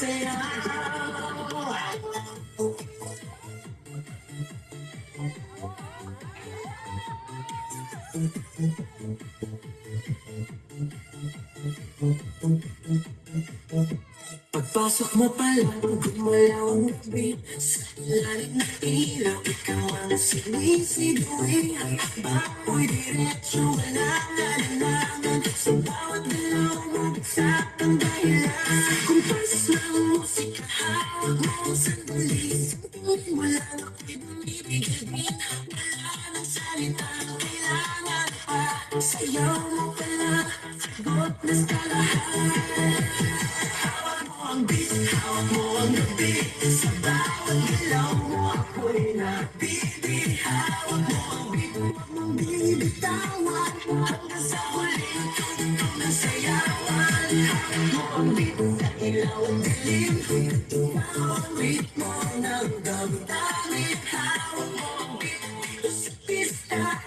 sayaw. Pagpasok mo palang gumalaw ang beat sa ilalim ng ilaw, ikaw ang sinisigawi. Ang bako'y diretso, walang alanganan. Sa bawat galaw mo, bagsak ang dahilan. Kumpas ng musika, hawak mo ang sandali. Santunin mo lang ako'y bumibigay. Wala nang salita, kailangan pa. Sayaw mo pala, sagot na sa lahat. Ang beat, hawak mo ang gabi. Sa bawat galaw mo ako'y nabibig. Hawak mo ang beat, huwag mong bibitawan. Hanggang sa huling tugtog ng sayawan. Hawak mo ang beat, sa ilaw at dilim. Ikaw ang ritmo ng damdamin. Hawak mo ang beat, dito sa pista.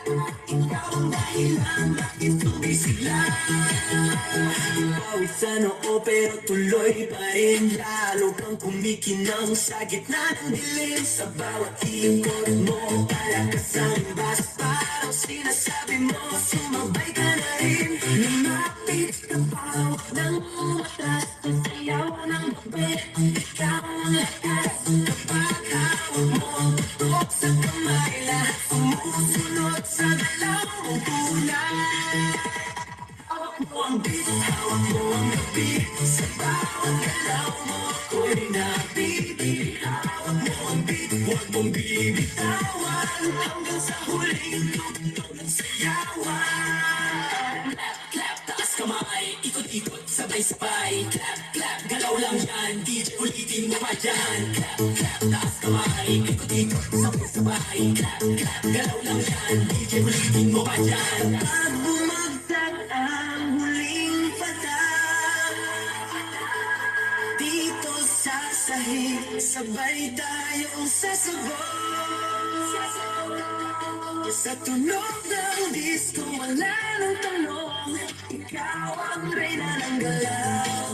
Ikaw ang dahilan, bakit sumisigla. Pawis sa noo pero tuloy pa rin. Lalo kang kumikinang sa gitna ng dilim. Sa bawat ikot mo, palakas ang imbas. Parang sinasabi mo, sumabay ka na rin. Lumapit ka pa, huwag nang umatras. Sayaw ng gabi, ikaw ang lakas. Kapag hawak mo ang tutok sa kamay, lahat sumusunod sa galaw mong kulay. Hawak mo ang beat, hawak mo ang gabi. Sa bawat galaw mo ako'y nabibig. Hawak mo ang beat, huwag mong bibitawan. Hanggang sa huling tugtog ng sayawan. Clap, clap, taas kamay, ikot-ikot, sabay-sabay. Clap, clap, galaw lang yan, DJ ulitin mo pa dyan. Clap, clap, taas kamay, ikot-ikot, sabay-sabay. Clap, clap, galaw lang yan, DJ ulitin mo pa dyan. Pag bumagsak ang huling patak, dito sa sahig, sabay tayong sasagot. Sa tunog ng disco, wala nang tanong. Ikaw ang reyna ng galaw.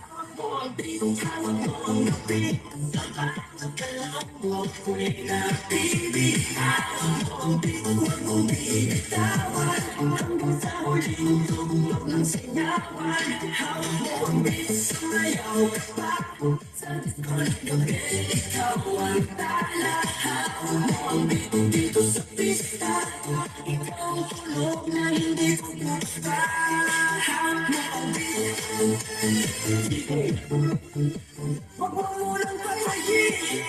Hawak mo ang beat, hawak mo ang gabi. Sa bawat galaw mo ako'y nabibig. Hawak mo ang beat, huwag mong bibitawan. Hanggang sa huling tugtog ng sayawan. Hawak mo ang beat, sumayaw ka pa. Sa disco ng gabi, ikaw ang tala. Hawak mo ang beat dito sa pista. Ikaw ang tulog na hindi ko gusto. Hawak mo ang beat, huwag mo munang patayin.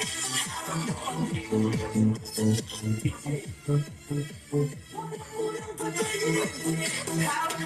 Hawak mo ang beat, huwag mo munang patayin.